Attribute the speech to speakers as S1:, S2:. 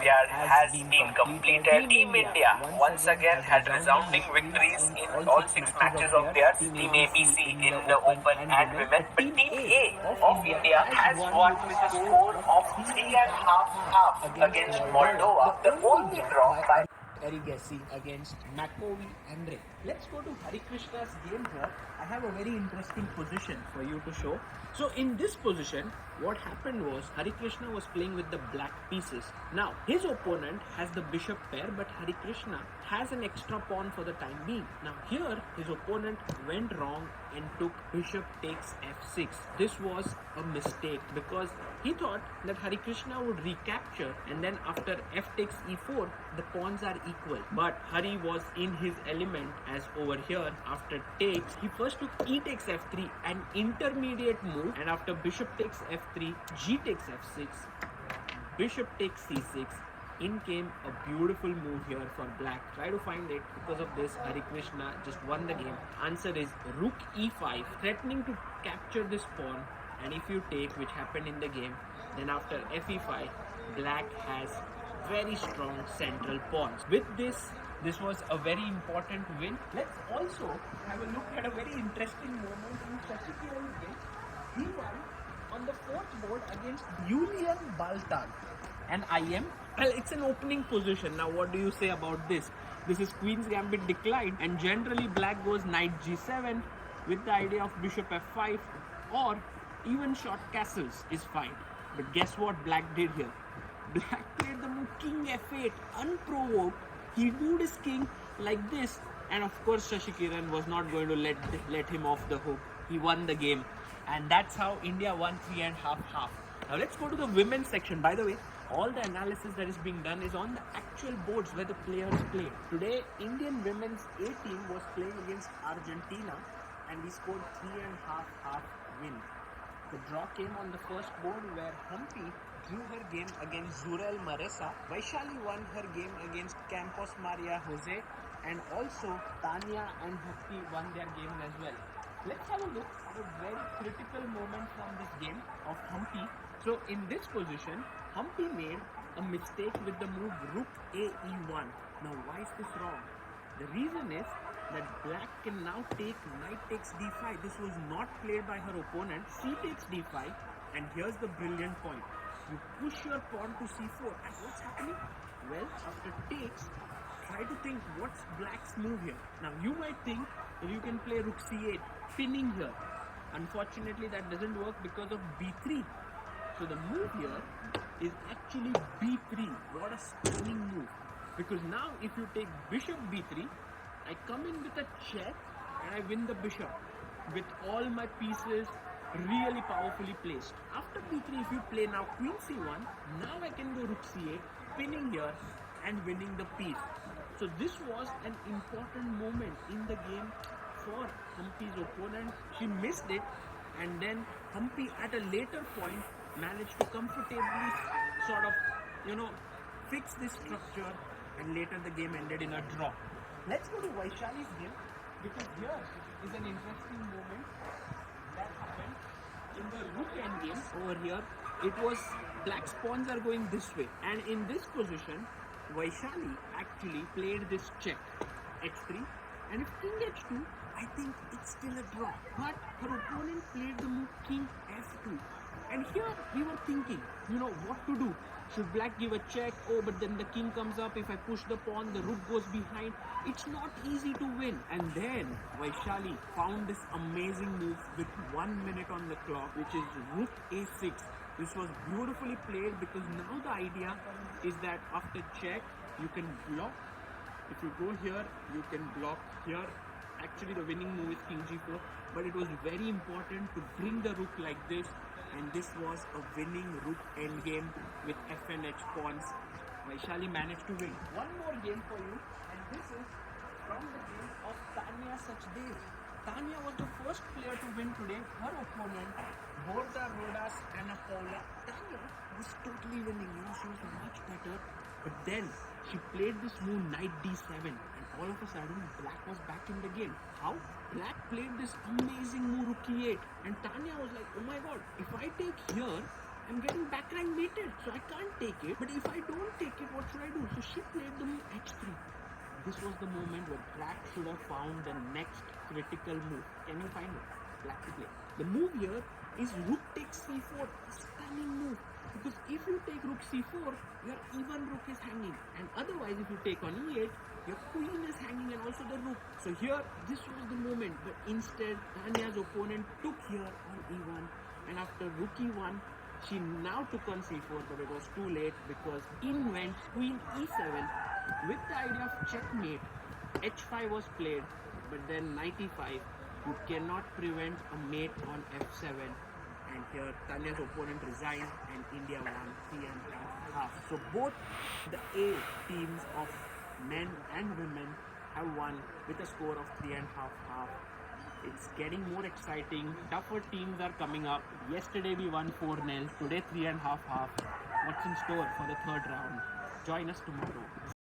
S1: Olympiad has been completed. Team India once again had resounding victories in all 6 matches of theirs, Team ABC in the Open and Women. But Team A of India has won with a score of 3.5 against Moldova, the only draw by
S2: Erigesi against McCovey and Ray. Let's go to Harikrishna's game here. I have a very interesting position for you to show. So in this position, what happened was Harikrishna was playing with the black pieces. Now his opponent has the bishop pair, but Harikrishna has an extra pawn for the time being. Now here his opponent went wrong and took bishop takes f6. This was a mistake because he thought that Harikrishna would recapture, and then after f takes e4 the pawns are equal. But Hari was in his element, as over here after takes he first took e takes f3, an intermediate move, and after bishop takes f3, g takes f6, bishop takes c6. In came a beautiful move here for black. Try to find it. Because of this, Harikrishna just won the game. Answer is rook e5, threatening to capture this pawn, and if you take, which happened in the game, then after fe5 black has very strong central pawns. With this was a very important win. Let's also have a look at a very interesting moment in Sachdev game. He won on the 4th board against Julian Baltag. And well, it's an opening position. Now what do you say about this? This is Queen's Gambit declined, and generally black goes knight g7 with the idea of bishop f5, or even short castles is fine. But guess what black did here? Black played the move king f8 unprovoked. He moved his king like this, and of course Shashi Kiran was not going to let him off the hook. He won the game, and that's how India won 3.5. Now let's go to the women's section. By the way, all the analysis that is being done is on the actual boards where the players play. Today, Indian women's A team was playing against Argentina, and we scored 3.5 win. The draw came on the first board where Humpy drew her game against Zurel Maresa. Vaishali won her game against Campos Maria Jose, and also Tanya and Bhakti won their game as well. Let's have a look at a very critical moment from this game of Humpy. So in this position, Humpy made a mistake with the move rook a e1. Now why is this wrong? The reason is that black can now take knight takes d5. This was not played by her opponent. C takes d5, and here's the brilliant point. You push your pawn to c4, and what's happening? Well, after takes, try to think what's black's move here. Now you might think that you can play rook c8, pinning here. Unfortunately, that doesn't work because of b3. So the move here is actually b3. What a stunning move. Because now if you take bishop b3, I come in with a check and I win the bishop with all my pieces really powerfully placed. After b3, if you play now queen c1, now I can go rook c8, pinning here and winning the piece. So this was an important moment in the game for Humpy's opponent. She missed it, and then Humpy at a later point managed to comfortably sort of, fix this structure, and later the game ended in a draw. Let's go to Vaishali's game, because here is an interesting moment that happened in the rook endgame. Over here, it was black's pawns are going this way, and in this position, Vaishali actually played this check, h3, and if king h2, I think it's still a draw. But her opponent played the move king f2. And here we were thinking, what to do. Should black give a check? Oh, but then the king comes up. If I push the pawn, the rook goes behind. It's not easy to win. And then Vaishali found this amazing move with 1 minute on the clock, which is rook a6. This was beautifully played, because now the idea is that after check, you can block. If you go here, you can block here. Actually, the winning move is king g4, but it was very important to bring the rook like this, and this was a winning rook endgame with f and h pawns. Vaishali managed to win. One more game for you, and this is from the game of Tanya Sachdev. Tanya was the first player to win today. Her opponent, Borda Rodas Anna Paula. Tanya was totally winning. She was much better. But then she played this move knight d7, and all of a sudden black was back in the game. How? Black played this amazing move rook e8, and Tanya was like, oh my god, if I take here, I'm getting back rank mated, so I can't take it. But if I don't take it, what should I do? So she played the move h3. This was the moment where black should have found the next critical move. Can you find it? Black to play. The move here is rook takes c4, a stunning move. Because if you take rook c4, your even rook is hanging. And otherwise, if you take on e8, your queen is hanging and also the rook. So here, this was the moment. But instead, Tanya's opponent took here on e1. And after rook e1, she now took on c4, but it was too late because in went queen e7 with the idea of checkmate. h5 was played, but then knight e5. You cannot prevent a mate on f7. And here Tanya's opponent resigned and India won 3.5. So both the A teams of men and women have won with a score of 3.5. It's getting more exciting. Tougher teams are coming up. Yesterday we won 4-0. Today 3.5. What's in store for the third round? Join us tomorrow.